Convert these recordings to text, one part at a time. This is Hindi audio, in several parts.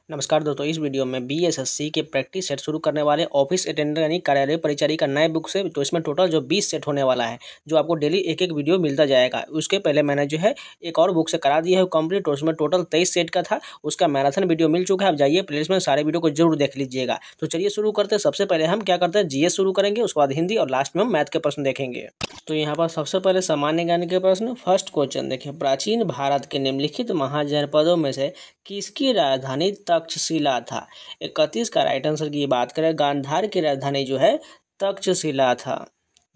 नमस्कार दोस्तों, इस वीडियो में बीएसएससी के प्रैक्टिस सेट शुरू करने वाले ऑफिस अटेंडर यानी कार्यालय परिचारी का नए बुक से तो इसमें टोटल जो 20 सेट होने वाला है, जो आपको डेली एक एक वीडियो मिलता जाएगा। उसके पहले मैंने जो है एक और बुक से करा दिया है कंप्लीट, और उसमें टोटल 23 सेट का था। उसका मैराथन वीडियो मिल चुका है। आप जाइए प्लेलिस्ट में सारे वीडियो को जरूर देख लीजिएगा। तो चलिए शुरू करते हैं। सबसे पहले हम क्या करते हैं, जीएस शुरू करेंगे, उसके बाद हिंदी और लास्ट में हम मैथ के प्रश्न देखेंगे। तो यहाँ पर सबसे पहले सामान्य ज्ञान के प्रश्न। फर्स्ट क्वेश्चन देखिए, प्राचीन भारत के निम्नलिखित महाजनपदों में से किसकी राजधानी तक्षशिला था? 31 का राइट आंसर की बात करें, गांधार की राजधानी जो है तक्षशिला था।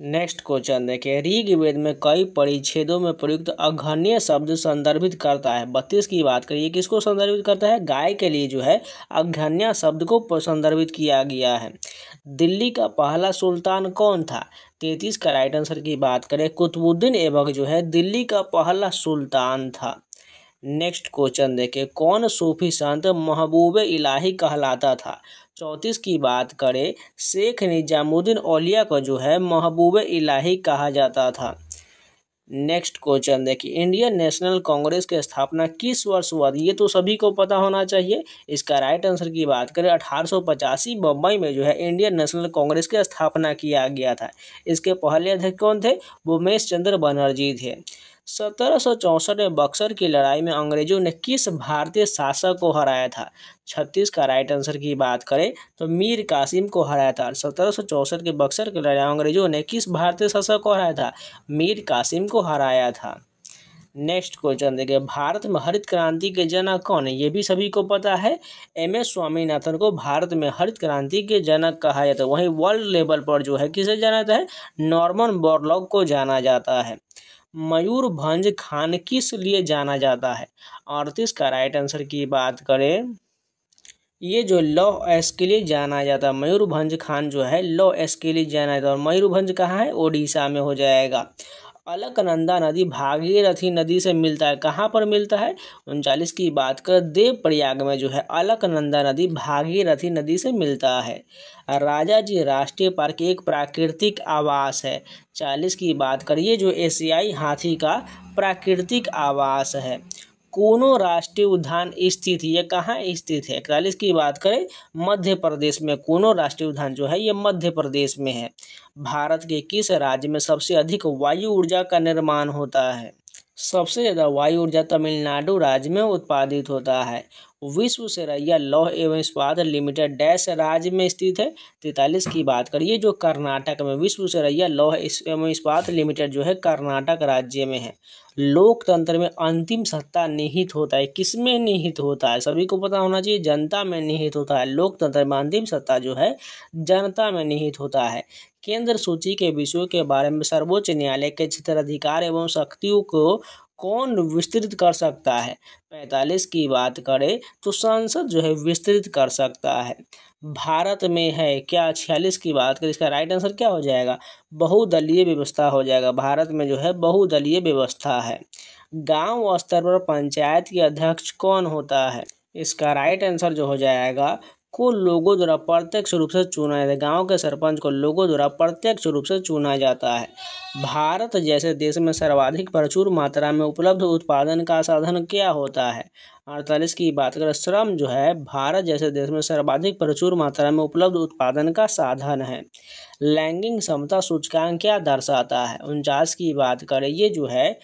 नेक्स्ट क्वेश्चन देखिए, ऋग्वेद में कई परिच्छेदों में प्रयुक्त अघन्य शब्द संदर्भित करता है। 32 की बात करिए, किसको संदर्भित करता है? गाय के लिए जो है अघन्य शब्द को संदर्भित किया गया है। दिल्ली का पहला सुल्तान कौन था? 33 का राइट आंसर की बात करें, कुतुबुद्दीन ऐबक जो है दिल्ली का पहला सुल्तान था। नेक्स्ट क्वेश्चन देखिए, कौन सूफी संत महबूब इलाही कहलाता था? 34 की बात करें, शेख निजामुद्दीन औलिया को जो है महबूब इलाही कहा जाता था। नेक्स्ट क्वेश्चन देखिए, इंडियन नेशनल कांग्रेस की स्थापना किस वर्ष हुआ? ये तो सभी को पता होना चाहिए। इसका राइट आंसर की बात करें, 1885 बम्बई में जो है इंडियन नेशनल कांग्रेस की स्थापना किया गया था। इसके पहले अध्यक्ष कौन थे? भूमेश चंद्र बनर्जी थे। 1764 में बक्सर की लड़ाई में अंग्रेजों ने किस भारतीय शासक को हराया था? 36 का राइट आंसर की बात करें तो मीर कासिम को हराया था। 1764 के बक्सर की लड़ाई अंग्रेजों ने किस भारतीय शासक को हराया था? मीर कासिम को हराया था। नेक्स्ट क्वेश्चन देखिए, भारत में हरित क्रांति के जनक कौन है? ये भी सभी को पता है। MS स्वामीनाथन को भारत में हरित क्रांति के जनक कहा जाता है। वहीं वर्ल्ड लेवल पर जो है किसे जाना जाता है? नॉर्मन बोरलॉग को जाना जाता है। मयूरभंज खान किस लिए जाना जाता है? 38 का राइट आंसर की बात करें, ये जो लौह अयस्क के लिए जाना जाता है। मयूरभंज खान जो है लौह अयस्क के लिए जाना जाता है। और मयूरभंज कहाँ है? ओडिशा में हो जाएगा। अलकनंदा नदी भागीरथी नदी से मिलता है, कहाँ पर मिलता है? 39 की बात कर, देवप्रयाग में जो है अलकनंदा नदी भागीरथी नदी से मिलता है। राजा जी राष्ट्रीय पार्क एक प्राकृतिक आवास है। 40 की बात करिए, जो एशियाई हाथी का प्राकृतिक आवास है। कूनो राष्ट्रीय उद्यान स्थित, ये कहाँ स्थित है? 41 की बात करें, मध्य प्रदेश में कूनो राष्ट्रीय उद्यान जो है ये मध्य प्रदेश में है। भारत के किस राज्य में सबसे अधिक वायु ऊर्जा का निर्माण होता है? सबसे ज़्यादा वायु ऊर्जा तमिलनाडु राज्य में उत्पादित होता है। विश्वेश्वरैया लौह एवं इस्पात लिमिटेड डैश राज्य में स्थित है। 43 की बात करिए, जो कर्नाटक में विश्वेश्वरैया लौह एवं इस्पात लिमिटेड जो है कर्नाटक राज्य में है। लोकतंत्र में अंतिम सत्ता निहित होता है, किसमें निहित होता है? सभी को पता होना चाहिए, जनता में निहित होता है। लोकतंत्र में अंतिम सत्ता जो है जनता में निहित होता है। केंद्र सूची के विषयों के बारे में सर्वोच्च न्यायालय के क्षेत्राधिकार एवं शक्तियों को कौन विस्तृत कर सकता है? 45 की बात करें तो संसद जो है विस्तृत कर सकता है। भारत में है क्या? 46 की बात करें, इसका राइट आंसर क्या हो जाएगा? बहुदलीय व्यवस्था हो जाएगा। भारत में जो है बहुदलीय व्यवस्था है। गांव स्तर पर पंचायत के अध्यक्ष कौन होता है? इसका राइट आंसर जो हो जाएगा, को लोगों द्वारा प्रत्यक्ष रूप से चुना जाता है। गांव के सरपंच को लोगों द्वारा प्रत्यक्ष रूप से चुना जाता है। भारत जैसे देश में सर्वाधिक प्रचुर मात्रा में उपलब्ध उत्पादन का साधन क्या होता है? 48 की बात करें, श्रम जो है भारत जैसे देश में सर्वाधिक प्रचुर मात्रा में उपलब्ध उत्पादन का साधन है। लैंगिक समता सूचकांक क्या दर्शाता है? 49 की बात करें, ये जो है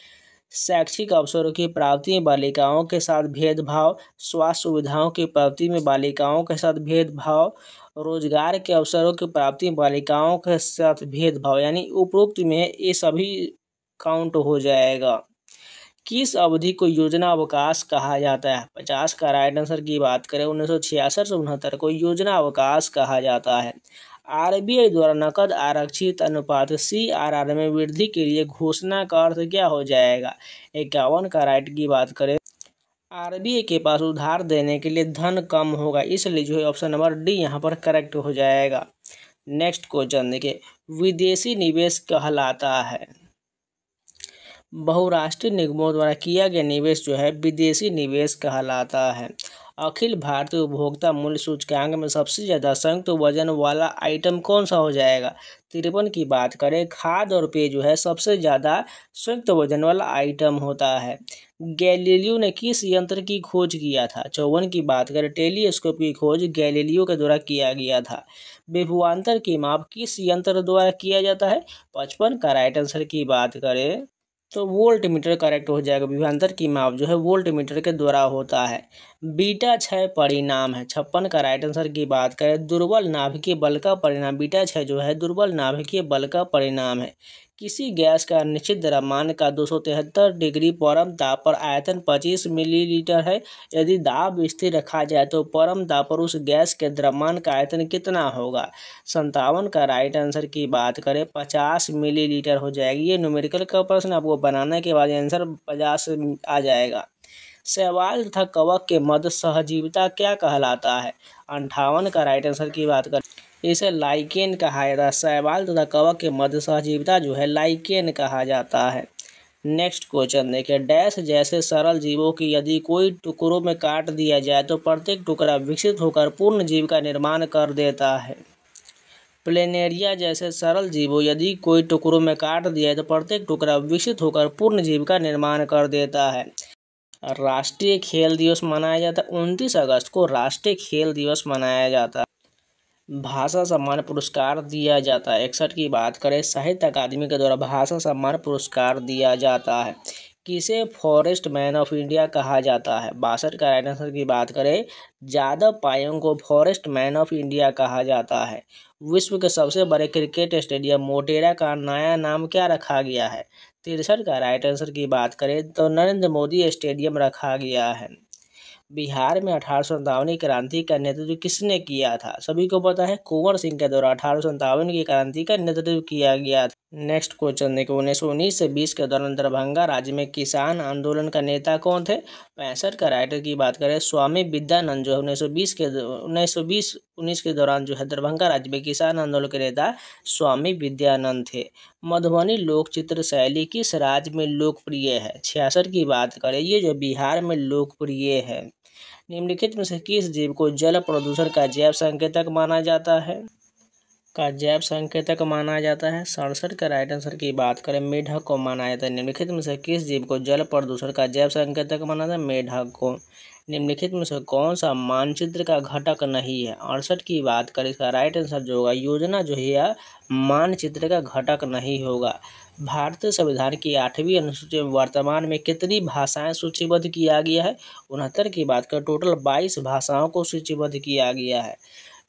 शैक्षिक अवसरों की प्राप्ति में बालिकाओं के साथ भेदभाव, स्वास्थ्य सुविधाओं की प्राप्ति में बालिकाओं के साथ भेदभाव, रोजगार के अवसरों की प्राप्ति में बालिकाओं के साथ भेदभाव, यानी उपरोक्त में ये सभी काउंट हो जाएगा। किस अवधि को योजना अवकाश कहा जाता है? 50 का राइट आंसर की बात करें, 1966 से 69 को योजना अवकाश कहा जाता है। RBI द्वारा नकद आरक्षित अनुपात CRR में वृद्धि के लिए घोषणा का अर्थ क्या हो जाएगा? 51 का राइट की बात करें, RBI के पास उधार देने के लिए धन कम होगा, इसलिए जो है ऑप्शन नंबर डी यहाँ पर करेक्ट हो जाएगा। नेक्स्ट क्वेश्चन देखिए, विदेशी निवेश कहलाता है। बहुराष्ट्रीय निगमों द्वारा किया गया निवेश जो है विदेशी निवेश कहलाता है। अखिल भारतीय उपभोक्ता मूल्य सूचकांक में सबसे ज़्यादा संयुक्त वजन वाला आइटम कौन सा हो जाएगा? 53 की बात करें, खाद्य और पेय जो है सबसे ज़्यादा संयुक्त वजन वाला आइटम होता है। गैलीलियो ने किस यंत्र की खोज किया था? 54 की बात करें, टेलीस्कोप की खोज गैलीलियो के द्वारा किया गया था। विभवांतर की माप किस यंत्र द्वारा किया जाता है? 55 का राइट आंसर की बात करें तो वोल्ट मीटर करेक्ट हो जाएगा। विभवांतर की माप जो है वोल्ट मीटर के द्वारा होता है। बीटा क्षय परिणाम है। 56 का राइट आंसर की बात करें, दुर्बल नाभिकीय बल का परिणाम। बीटा क्षय जो है दुर्बल नाभिकीय बल का परिणाम है। किसी गैस का निश्चित द्रव्यमान का 273 डिग्री परम ताप पर आयतन 25 मिलीलीटर है। यदि दाब स्थिर रखा जाए तो परम ताप पर उस गैस के द्रव्यमान का आयतन कितना होगा? 57 का राइट आंसर की बात करें 50 मिलीलीटर हो जाएगी। ये न्यूमेरिकल का प्रश्न आपको बनाने के बाद आंसर 50 आ जाएगा। शैवाल तथा कवक के मध्य सहजीविता क्या कहलाता है? 58 का राइट आंसर की बात करें, इसे लाइकेन कहा जाता है। शैवाल तथा कवक के मध्य सहजीविता जो है लाइकेन कहा जाता है। नेक्स्ट क्वेश्चन देखिए, डैश जैसे सरल जीवों की यदि कोई टुकड़ों में काट दिया जाए तो प्रत्येक टुकड़ा विकसित होकर पूर्ण जीव का निर्माण कर देता है। प्लेनेरिया जैसे सरल जीवों यदि कोई टुकड़ों में काट दिया है तो प्रत्येक टुकड़ा विकसित होकर पूर्ण जीव का निर्माण कर देता है। राष्ट्रीय खेल दिवस मनाया जाता है 29 अगस्त को राष्ट्रीय खेल दिवस मनाया जाता है। भाषा सम्मान पुरस्कार दिया जाता है। 61 की बात करें, साहित्य अकादमी के द्वारा भाषा सम्मान पुरस्कार दिया जाता है। किसे फॉरेस्ट मैन ऑफ इंडिया कहा जाता है? 62 का राइट आंसर की बात करें, जादव पायेंग को फॉरेस्ट मैन ऑफ इंडिया कहा जाता है। विश्व के सबसे बड़े क्रिकेट स्टेडियम मोटेरा का नया नाम क्या रखा गया है? 63 का राइट आंसर की बात करें तो नरेंद्र मोदी स्टेडियम रखा गया है। बिहार में 1857 की क्रांति का नेतृत्व किसने किया था? सभी को पता है, कुंवर सिंह के द्वारा 1857 की क्रांति का नेतृत्व किया गया था। नेक्स्ट क्वेश्चन देखो, 1919 से 20 के दौरान दरभंगा राज्य में किसान आंदोलन का नेता कौन थे? 65 का राइटर की बात करें, स्वामी विद्यानंद जो है 1919 के दौरान जो है दरभंगा राज्य में किसान आंदोलन के नेता स्वामी विद्यानंद थे। मधुबनी लोक चित्र शैली किस राज्य में लोकप्रिय है? 66 की बात करें, ये जो बिहार में लोकप्रिय है। निम्नलिखित में से किस जीव को जल प्रदूषण का जैव संकेतक माना जाता है? 67 का राइट आंसर की बात करें, मेढक को माना जाता है। निम्नलिखित में से किस जीव को जल प्रदूषण का जैव संकेतक माना जाता है? मेढक को। निम्नलिखित में से कौन सा मानचित्र का घटक नहीं है? 68 की बात करें, इसका राइट आंसर जो होगा योजना जो है मानचित्र का घटक नहीं होगा। भारतीय संविधान की 8वीं अनुसूची में वर्तमान में कितनी भाषाएं सूचीबद्ध किया गया है? 69 की बात करें, टोटल 22 भाषाओं को सूचीबद्ध किया गया है।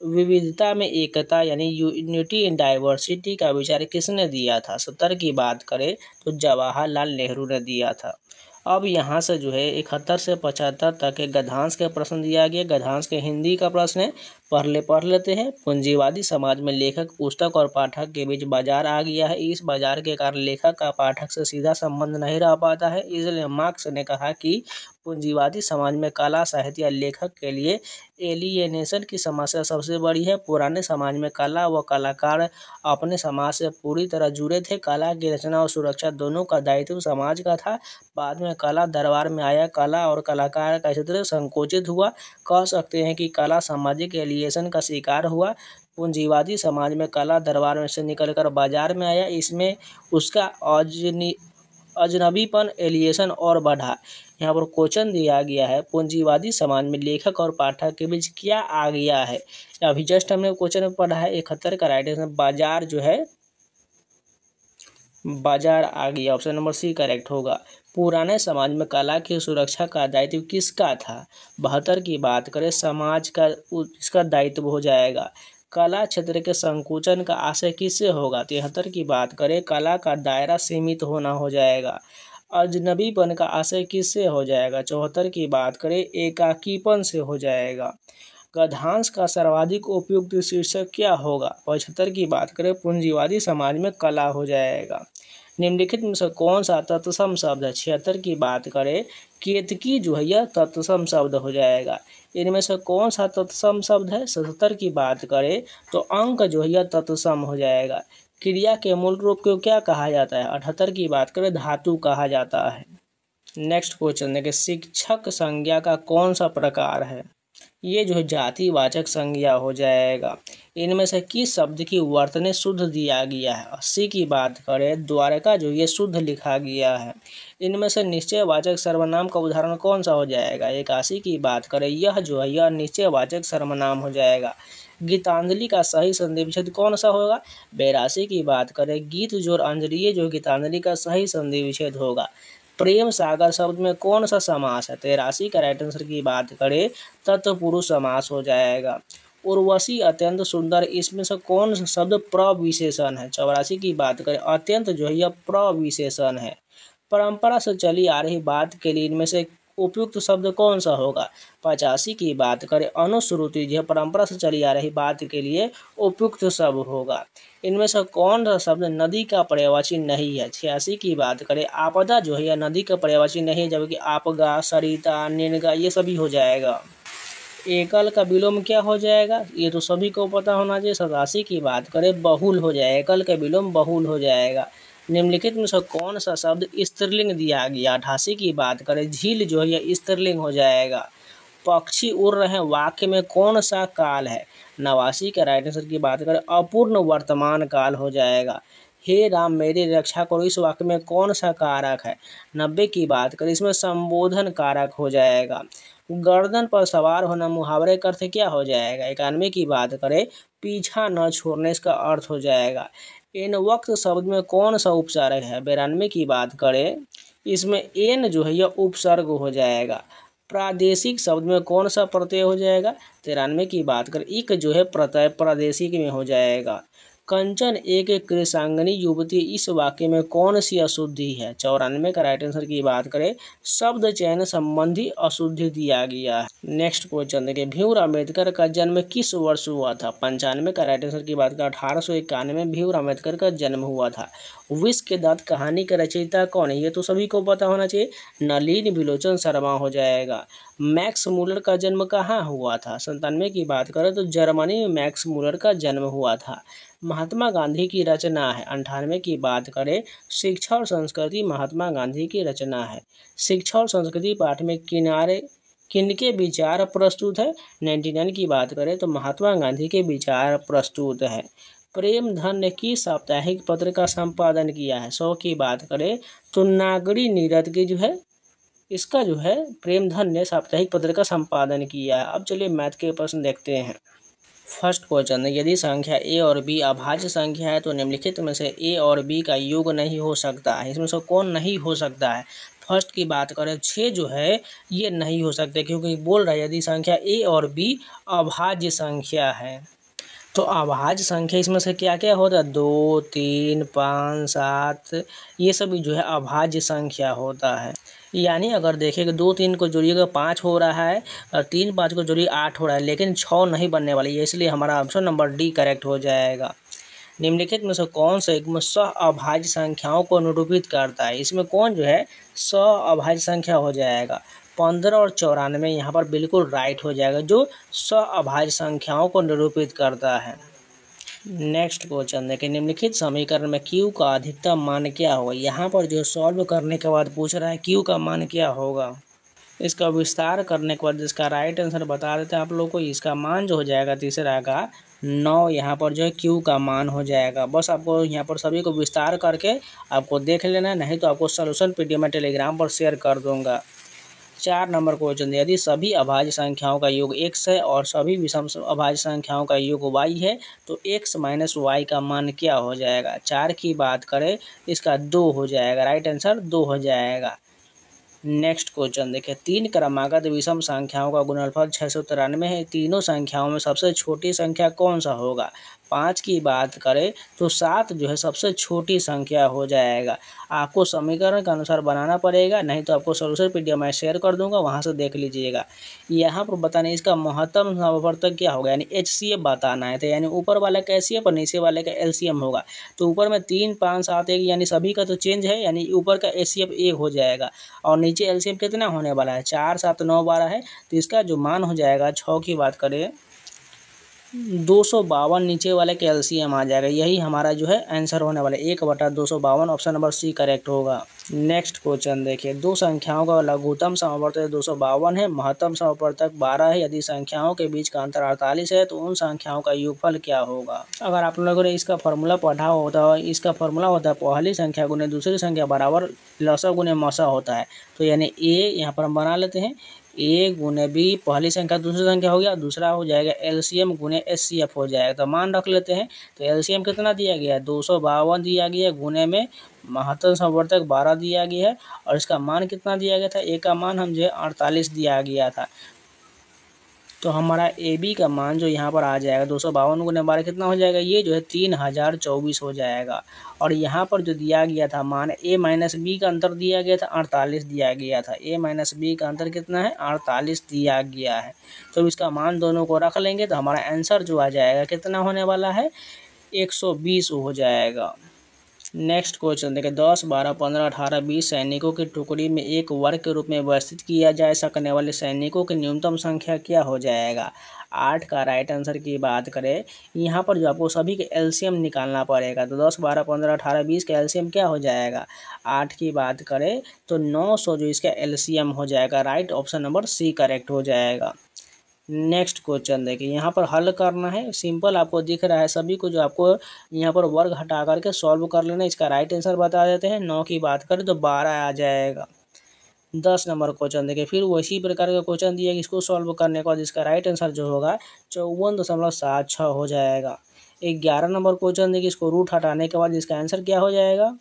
विविधता में एकता यानी यूनिटी इन डाइवर्सिटी का विचार किसने दिया था? 70 की बात करें तो जवाहरलाल नेहरू ने दिया था। अब यहाँ से जो है 71 से 75 तक एक गद्यांश का प्रश्न दिया गया। गद्यांश के हिंदी का प्रश्न है, पढ़ लेते हैं। पूंजीवादी समाज में लेखक, पुस्तक और पाठक के बीच बाजार आ गया है। इस बाजार के कारण लेखक का पाठक से सीधा संबंध नहीं रह पाता है, इसलिए मार्क्स ने कहा कि पूंजीवादी समाज में कला, साहित्य या लेखक के लिए एलियनेशन की समस्या सबसे बड़ी है। पुराने समाज में कला व कलाकार अपने समाज से पूरी तरह जुड़े थे। कला की रचना और सुरक्षा दोनों का दायित्व समाज का था। बाद में कला दरबार में आया, कला और कलाकार का क्षेत्र संकुचित हुआ। कह सकते हैं कि कला सामाजिक एलियनेशन का शिकार हुआ। पूंजीवादी समाज में कला दरबार में से निकलकर बाजार में आया, इसमें उसका अजनबीपन एलियनेशन और बढ़ा। यहाँ पर क्वेश्चन दिया गया है, पूंजीवादी समाज में लेखक और पाठक के बीच क्या आ गया है? अभी जस्ट हमने क्वेश्चन में पढ़ा है। 71 का राइट आंसर बाजार जो है बाजार आ गया। ऑप्शन नंबर सी करेक्ट होगा। पुराने समाज में कला की सुरक्षा का दायित्व किसका था? 72 की बात करें, समाज का इसका दायित्व हो जाएगा। कला क्षेत्र के संकुचन का आशय किससे होगा? 73 की बात करें, कला का दायरा सीमित होना हो जाएगा। अजनबीपन का आशय किससे हो जाएगा? 74 की बात करें, एकाकीपन से हो जाएगा। गद्यांश का सर्वाधिक उपयुक्त शीर्षक क्या होगा? 75 की बात करें, पूंजीवादी समाज में कला हो जाएगा। निम्नलिखित में से कौन सा तत्सम शब्द है? 76 की बात करें, केतकी जो है यह तत्सम शब्द हो जाएगा। इनमें से कौन सा तत्सम शब्द है? 77 की बात करें तो अंक जो है यह तत्सम हो जाएगा। क्रिया के मूल रूप को क्या कहा जाता है? 78 की बात करें, धातु कहा जाता है। नेक्स्ट क्वेश्चन देखिए, शिक्षक संज्ञा का कौन सा प्रकार है? ये जो है जातिवाचक संज्ञा हो जाएगा। इनमें से किस शब्द की वर्तने शुद्ध दिया गया है? 80 की बात करें द्वारका जो ये शुद्ध लिखा गया है। इनमें से निश्चयवाचक सर्वनाम का उदाहरण कौन सा हो जाएगा? 81 की बात करें यह जो है यह निश्चयवाचक सर्वनाम हो जाएगा। गीतांजलि का सही संधि विच्छेद कौन सा होगा? 82 की बात करें गीत जो अंजलि ये जो गीतांजलि का सही संधि विच्छेद होगा। प्रेम सागर शब्द में कौन सा समास है? 83 का राइट आंसर की बात करें तत्पुरुष समास हो जाएगा। उर्वशी अत्यंत सुंदर इसमें से कौन सा शब्द प्रविशेषण है? 84 की बात करें अत्यंत जो है यह प्रविशेषण है। परंपरा से चली आ रही बात के लिए इनमें से उपयुक्त शब्द कौन सा होगा? 85 की बात करें अनुश्रुति जो है परंपरा से चली आ रही बात के लिए उपयुक्त शब्द होगा। इनमें से कौन सा शब्द नदी का पर्यायवाची नहीं है? 86 की बात करें आपदा जो है यह नदी का पर्यायवाची नहीं है, जबकि आपगा, सरिता, निनगा ये सभी हो जाएगा। एकल का विलोम क्या हो जाएगा? ये तो सभी को पता होना चाहिए। 87 की बात करें बहुल हो जाएगा, एकल का विलोम बहुल हो जाएगा। निम्नलिखित में से कौन सा शब्द स्त्रीलिंग दिया गया? 88 की बात करें झील जो है यह स्त्रीलिंग हो जाएगा। पक्षी उड़ रहे वाक्य में कौन सा काल है? 89 का राइट आंसर की बात करें अपूर्ण वर्तमान काल हो जाएगा। हे राम मेरी रक्षा करो इस वाक्य में कौन सा कारक है? 90 की बात करें इसमें संबोधन कारक हो जाएगा। गर्दन पर सवार होना मुहावरे का अर्थ क्या हो जाएगा? 91 की बात करें पीछा न छोड़ने इसका अर्थ हो जाएगा। इन वक्त शब्द में कौन सा उपचारक है? 92 की बात करें इसमें एन जो है यह उपसर्ग हो जाएगा। प्रादेशिक शब्द में कौन सा प्रत्यय हो जाएगा? 93 की बात करें इक जो है प्रत्यय प्रादेशिक में हो जाएगा। कंचन एक कृषांगनी युवती इस वाक्य में कौन सी अशुद्धि है? 94 का राइट आंसर की बात करें शब्द चयन संबंधी अशुद्धि दिया गया है। नेक्स्ट क्वेश्चन देखिए भीमराव अम्बेडकर का जन्म किस वर्ष हुआ था? 95 का राइट आंसर की बात करें 1891 में भीमराव अम्बेडकर का जन्म हुआ था। विष के दांत कहानी के रचयिता कौन है? ये तो सभी को पता होना चाहिए, नलिनी विलोचन शर्मा हो जाएगा। मैक्स मूलर का जन्म कहाँ हुआ था? 97 की बात करें तो जर्मनी में मैक्स मूलर का जन्म हुआ था। महात्मा गांधी की रचना है। 98 की बात करें शिक्षा और संस्कृति महात्मा गांधी की रचना है। शिक्षा और संस्कृति पाठ में किनके विचार प्रस्तुत है? 99 की बात करें तो महात्मा गांधी के विचार प्रस्तुत है। प्रेमधन ने किस साप्ताहिक पत्र का संपादन किया है? 100 की बात करें तो नागरी नीरद की जो है इसका जो है प्रेमधन ने साप्ताहिक पत्र का संपादन किया है। अब चलिए मैथ के प्रश्न देखते हैं। फर्स्ट क्वेश्चन यदि संख्या ए और बी अभाज्य संख्या है तो निम्नलिखित में से ए और बी का योग नहीं हो सकता है। इसमें से कौन नहीं हो सकता है? फर्स्ट की बात करें 6 जो है ये नहीं हो सकते, क्योंकि बोल रहा है यदि संख्या ए और बी अभाज्य संख्या है। तो अभाज्य संख्या इसमें से क्या क्या होता है? 2, 3, 5, 7 ये सभी जो है अभाज्य संख्या होता है। यानी अगर देखें कि 2, 3 को जोड़िएगा 5 हो रहा है और 3, 5 को जोड़िए 8 हो रहा है, लेकिन 6 नहीं बनने वाली है, इसलिए हमारा ऑप्शन नंबर डी करेक्ट हो जाएगा। निम्नलिखित में से कौन सा एक सह अभाज्य संख्याओं को निरूपित करता है? इसमें कौन जो है सह अभाज्य संख्या हो जाएगा? 15 और 94 यहाँ पर बिल्कुल राइट हो जाएगा, जो सह अभाज्य संख्याओं को निरूपित करता है। नेक्स्ट क्वेश्चन देखिए निम्नलिखित समीकरण में Q का अधिकतम मान क्या होगा? यहाँ पर जो सॉल्व करने के बाद पूछ रहा है Q का मान क्या होगा। इसका विस्तार करने के बाद इसका राइट आंसर बता देते हैं आप लोग को। इसका मान जो हो जाएगा तीसरा का 9 यहाँ पर जो है Q का मान हो जाएगा। बस आपको यहाँ पर सभी को विस्तार करके आपको देख लेना है, नहीं तो आपको सोल्यूशन PDF में टेलीग्राम पर शेयर कर दूँगा। 4 नंबर क्वेश्चन यदि सभी अभाज्य संख्याओं का योग x है और सभी विषम अभाज्य संख्याओं का योग y है तो x माइनस y का मान क्या हो जाएगा? 4 की बात करें इसका 2 हो जाएगा, राइट आंसर 2 हो जाएगा। नेक्स्ट क्वेश्चन देखिए 3 क्रमागत विषम संख्याओं का गुणनफल 693 है। तीनों संख्याओं में सबसे छोटी संख्या कौन सा होगा? 5 की बात करें तो 7 जो है सबसे छोटी संख्या हो जाएगा। आपको समीकरण के अनुसार बनाना पड़ेगा, नहीं तो आपको सोल्यूशन PDF मैं शेयर कर दूंगा, वहां से देख लीजिएगा। यहाँ पर बताने इसका महत्तम समवर्तक क्या होगा, यानी HCF बताना है। तो यानी ऊपर वाले का HCF और नीचे वाले का LCM होगा। तो ऊपर में 3, 5, 7, 1 यानी सभी का तो चेंज है, यानी ऊपर का HCF 1 हो जाएगा और नीचे LCM कितना होने वाला है? 4, 7, 9, 12 है। तो इसका जो मान हो जाएगा 6 की बात करें 252 नीचे वाले के LCM आ जाएगा। यही हमारा जो है आंसर होने वाला है 1/252। ऑप्शन नंबर सी करेक्ट होगा। नेक्स्ट क्वेश्चन देखिए, दो संख्याओं का लघुत्तम समावर्तक 252 है, महत्तम समावर्तक 12 है। यदि संख्याओं के बीच का अंतर 48 है तो उन संख्याओं का योगफल क्या होगा। अगर आप लोगों ने इसका फॉर्मूला पढ़ा होता है, इसका फॉर्मूला होता है पहली संख्या गुने दूसरी संख्या बराबर लसा गुने मसा होता है। तो यानी ए यहाँ पर हम बना लेते हैं, ए गुने बी, पहली संख्या दूसरी संख्या हो गया, दूसरा हो जाएगा एलसीएम गुने एचसीएफ हो जाएगा। तो मान रख लेते हैं, तो एलसीएम कितना दिया गया है 252 दिया गया है, गुने में महत्तम समावर्तक 12 दिया गया है और इसका मान कितना दिया गया था, ए का मान हम जो है 48 दिया गया था। तो हमारा ए बी का मान जो यहाँ पर आ जाएगा 252 गुने 12 कितना हो जाएगा, ये जो है 3024 हो जाएगा। और यहाँ पर जो दिया गया था मान ए माइनस बी का अंतर दिया गया था 48 दिया गया था, ए माइनस बी का अंतर कितना है 48 दिया गया है। तो इसका मान दोनों को रख लेंगे तो हमारा आंसर जो आ जाएगा कितना होने वाला है 120 हो जाएगा। नेक्स्ट क्वेश्चन देखिए, 10, 12, 15, 18, 20 सैनिकों की टुकड़ी में एक वर्ग के रूप में व्यवस्थित किया जा सकने वाले सैनिकों की न्यूनतम संख्या क्या हो जाएगा। 8 का राइट आंसर की बात करें, यहाँ पर जो आपको सभी के एलसीएम निकालना पड़ेगा। तो 10, 12, 15, 18, 20 का एलसीएम क्या हो जाएगा। 8 की बात करें तो 900 जो इसका एलसीएम हो जाएगा। Right option number C correct हो जाएगा। नेक्स्ट क्वेश्चन देखिए, यहाँ पर हल करना है, सिंपल आपको दिख रहा है सभी को, जो आपको यहाँ पर वर्ग हटा करके सॉल्व कर लेना। इसका राइट आंसर बता देते हैं। 9 की बात करें तो 12 आ जाएगा। 10 नंबर क्वेश्चन देखिए, फिर वैसी प्रकार का क्वेश्चन दिया, इसको सॉल्व करने के बाद इसका राइट आंसर जो होगा 54.76 हो जाएगा। 11 नंबर क्वेश्चन देखिए, इसको रूट हटाने के बाद इसका आंसर क्या हो जाएगा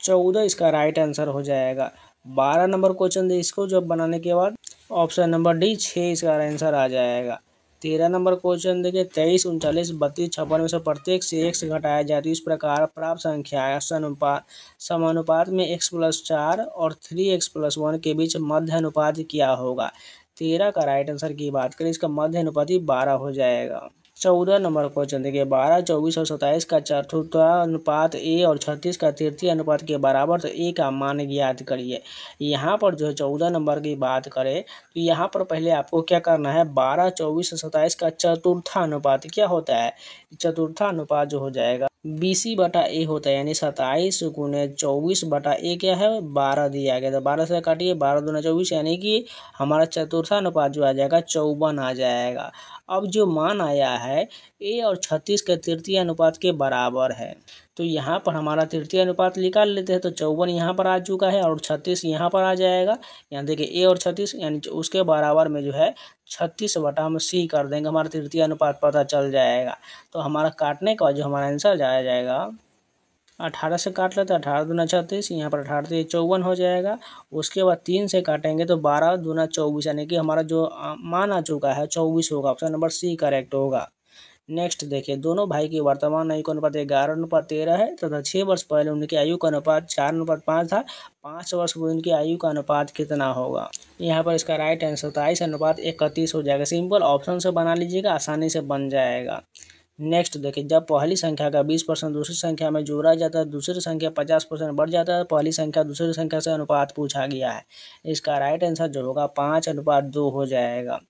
14 इसका राइट आंसर हो जाएगा। 12 नंबर क्वेश्चन देखिए, इसको जब बनाने के बाद ऑप्शन नंबर डी 6 इसका आंसर आ जाएगा। 13 नंबर क्वेश्चन देखिए, 23, 39, 32, 56 में से प्रत्येक से x घटाया जाए तो इस प्रकार प्राप्त संख्या समानुपात में x+4 और 3x+1 के बीच मध्य अनुपात क्या होगा। 13 का राइट आंसर की बात करें, इसका मध्य अनुपात 12 हो जाएगा। 14 नंबर क्वेश्चन देखिए, 12, 24 और 27 का चतुर्थानुपात ए और 36 का तृतीय अनुपात के बराबर, तो ए का मान ज्ञात करिए। यहाँ पर जो है 14 नंबर की बात करें तो यहाँ पर पहले आपको क्या करना है, 12, 24 और 27 का चतुर्थानुपात क्या होता है, चतुर्थानुपात जो हो जाएगा BC/A होता है, यानी 27 गुने 24/A क्या है 12 दिया गया। तो 12 से काटिए, 12 दूना 24, यानी कि हमारा चतुर्थानुपात जो आ जाएगा 54 आ जाएगा। अब जो मान आया है ए और 36 के तृतीय अनुपात के बराबर है, तो यहाँ पर हमारा तृतीय अनुपात निकाल लेते हैं। तो 54 यहाँ पर आ चुका है और 36 यहाँ पर आ जाएगा। यहाँ देखिए ए और 36 यानी उसके बराबर में जो है 36/C कर देंगे, हमारा तृतीय अनुपात पता चल जाएगा। तो हमारा काटने का जो हमारा आंसर जाएगा 18 से काट लेते हैं, 18 दूना 36, यहाँ पर 18 से 54 हो जाएगा। उसके बाद 3 से काटेंगे तो 12 दूना 24, यानी कि हमारा जो मान आ चुका है 24 होगा। ऑप्शन नंबर सी करेक्ट होगा। नेक्स्ट देखिए, दोनों भाई की वर्तमान आयु का अनुपात 11:13 है तथा 6 वर्ष पहले उनकी आयु का अनुपात 4:5 था। 5 वर्ष में उनकी आयु का अनुपात कितना होगा। यहाँ पर इसका राइट आंसर 27:31 हो जाएगा। सिंपल ऑप्शन से बना लीजिएगा, आसानी से बन जाएगा। नेक्स्ट देखिए, जब पहली संख्या का 20% दूसरी संख्या में जोड़ा जाता है, दूसरी संख्या 50% बढ़ जाता है, पहली संख्या दूसरी संख्या से अनुपात पूछा गया है। इसका राइट आंसर जो होगा 5:2 हो जाएगा।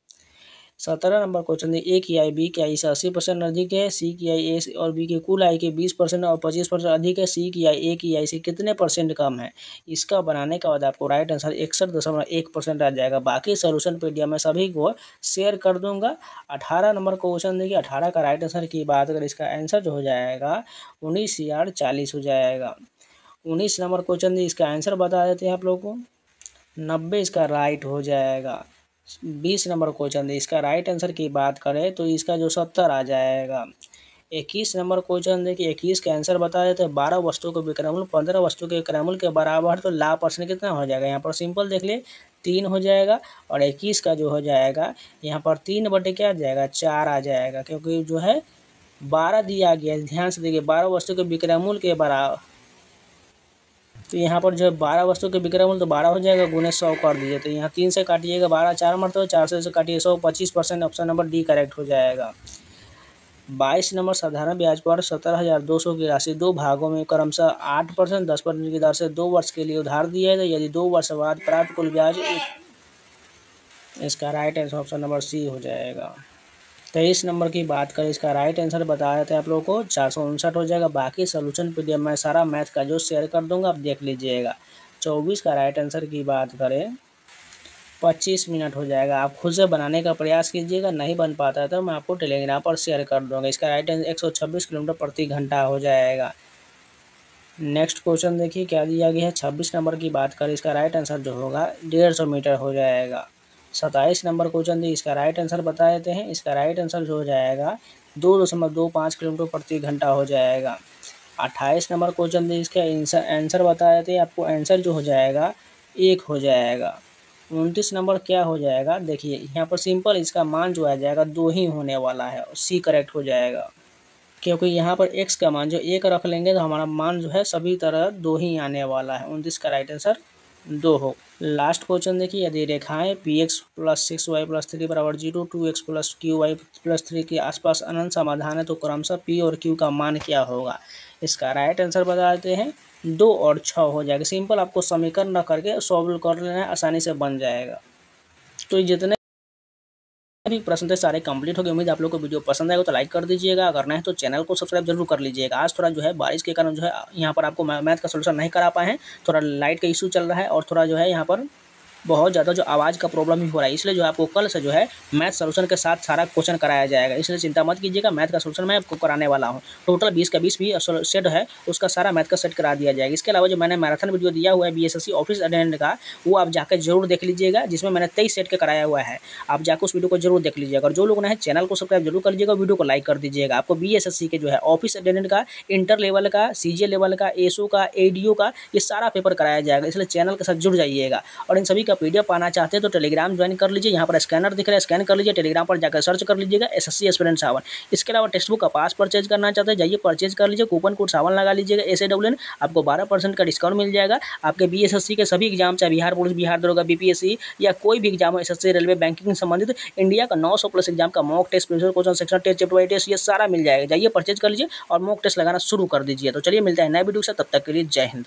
17 नंबर क्वेश्चन, ए की आय बी की आय से 80% अधिक है, सी की आय ए और बी की कुल आय के 20% और 25% अधिक है, सी की आय ए की आय से कितने परसेंट कम है। इसका बनाने के बाद आपको राइट आंसर 61.1% आ जाएगा। बाकी सोल्यूशन पीडीएफ में सभी को शेयर कर दूंगा। 18 नंबर क्वेश्चन देखिए, 18 का राइट आंसर की बात करें, इसका आंसर जो हो जाएगा 19,40 हो जाएगा। 19 नंबर क्वेश्चन इसका आंसर बता देते हैं आप लोग को, 90 इसका राइट हो जाएगा। 20 नंबर क्वेश्चन इसका राइट आंसर की बात करें तो इसका जो 70 आ जाएगा। 21 नंबर क्वेश्चन देखिए, 21 का आंसर बता देते हैं, 12 वस्तु के विक्रमूल 15 वस्तु के विक्रमूल के बराबर, तो लाभ परसेंट कितना हो जाएगा। यहाँ पर सिंपल देख ले 3 हो जाएगा। और 21 का जो हो जाएगा यहाँ पर 3 बटे क्या आ जाएगा 4 आ जाएगा, क्योंकि जो है 12 दिया गया। ध्यान से देखिए, 12 वस्तु के विक्रमूल के बराबर, तो यहाँ पर जो है 12 वस्तु के विक्रमूल तो 12 हो जाएगा, गुने 100 कर दीजिए। तो यहाँ 3 से काटिएगा, 12 4 मरते 4 से काटिए 100, 25%। ऑप्शन नंबर डी करेक्ट हो जाएगा। 22 नंबर, साधारण ब्याज पर 17,200 की राशि 2 भागों में क्रमशः 8%, 10% की दर से 2 वर्ष के लिए उधार दिया है। यदि 2 वर्ष बाद प्राप्त कुल ब्याज, इसका right answer option number C हो जाएगा। 23 नंबर की बात करें, इसका राइट आंसर बता देते हैं आप लोगों को 459 हो जाएगा। बाकी सोल्यूशन पीडीएफ मैं सारा मैथ का जो शेयर कर दूंगा, आप देख लीजिएगा। 24 का राइट आंसर की बात करें 25 मिनट हो जाएगा। आप खुद से बनाने का प्रयास कीजिएगा, नहीं बन पाता है तो मैं आपको टेलीग्राम पर शेयर कर दूंगा। इसका राइट आंसर 126 किलोमीटर प्रति घंटा हो जाएगा। नेक्स्ट क्वेश्चन देखिए क्या दिया गया है। 26 नंबर की बात करें, इसका राइट आंसर जो होगा 150 मीटर हो जाएगा। 27 नंबर क्वेश्चन दी, इसका राइट आंसर बता देते हैं। इसका राइट आंसर जो हो जाएगा 2.25 किलोमीटर प्रति घंटा हो जाएगा। 28 नंबर क्वेश्चन दी, इसका आंसर बता देते हैं आपको। आंसर जो हो जाएगा 1 हो जाएगा। 29 नंबर क्या हो जाएगा, देखिए यहाँ पर सिंपल इसका मान जो आ जाएगा 2 ही होने वाला है, सी करेक्ट हो जाएगा। क्योंकि यहाँ पर x का मान जो 1 रख लेंगे तो हमारा मान जो है सभी तरह 2 ही आने वाला है। 29 का राइट आंसर 2 हो। लास्ट क्वेश्चन देखिए, यदि रेखाएं px + 6y + 3 = 0, 2x + qy + 3 के आसपास अनंत समाधान है तो क्रमशः p और q का मान क्या होगा। इसका राइट आंसर बता देते हैं 2 और 6 हो जाएगा। सिंपल आपको समीकरण रख करके सॉल्व कर लेना है, आसानी से बन जाएगा। तो जितने भी प्रश्न थे सारे कंप्लीट हो गए। उम्मीद आप लोग को वीडियो पसंद आएगा तो लाइक कर दीजिएगा, अगर नहीं तो चैनल को सब्सक्राइब जरूर कर लीजिएगा। आज थोड़ा जो है बारिश के कारण जो है यहाँ पर आपको मैथ का सोल्यूशन नहीं करा पाए हैं, थोड़ा लाइट का इशू चल रहा है और थोड़ा जो है यहाँ पर बहुत ज़्यादा जो आवाज़ का प्रॉब्लम भी हो रहा है, इसलिए जो आपको कल से जो है मैथ सोल्यूशन के साथ सारा क्वेश्चन कराया जाएगा। इसलिए चिंता मत कीजिएगा, मैथ का सोल्यूशन मैं आपको कराने वाला हूँ। टोटल 20 का 20 भी सेट है, उसका सारा मैथ का सेट करा दिया जाएगा। इसके अलावा जो मैंने मैराथन वीडियो दिया हुआ है बीएसएससी ऑफिस अटेंडेंट का, वो आप जाकर जरूर देख लीजिएगा, जिसमें मैंने 23 सेट के कराया हुआ है। आप जाकर उस वीडियो को जरूर देख लीजिएगा। और जो लोग ने चैनल को सब्सक्राइब जरूर कर लीजिएगा, वीडियो को लाइक कर दीजिएगा। आपको बीएसएससी के जो है ऑफिस अटेंडेंट का, इंटर लेवल का, सीजे लेवल का, एसओ का, एडीओ का, ये सारा पेपर कराया जाएगा। इसलिए चैनल के साथ जुड़ जाइएगा। और इन सभी का पीडीएफ पाना चाहते हैं तो टेलीग्राम ज्वाइन कर लीजिए। यहाँ पर स्कैनर दिख रहा है, स्कैन कर लीजिए। टेलीग्राम पर जाकर सर्च कर लीजिएगा एसएससी एस्पिरेंट सावन। इसके अलावा टेक्स्ट बुक का पास परचेज करना चाहते हैं, जाइए परचेज कर लीजिए। कूपन कोड सावन लगा लीजिएगा SAWN, आपको 12% का डिस्काउंट मिल जाएगा। आपके बीएसएससी के सभी एग्जाम, चाहे बिहार पुलिस, बिहार दरोगा, बीपीएससी या कोई भी एग्जाम हो, एसएससी, रेलवे, बैंकिंग से संबंधित इंडिया का 900+ एग्जाम का mock test, previous question, section test, chapter wise test, ये सारा मिल जाएगा। जाइए परचेज कर लीजिए और मॉक टेस्ट लगाना शुरू कर दीजिए। तो चलिए मिलता है नए वीडियो से, तब तक के लिए जय हिंद।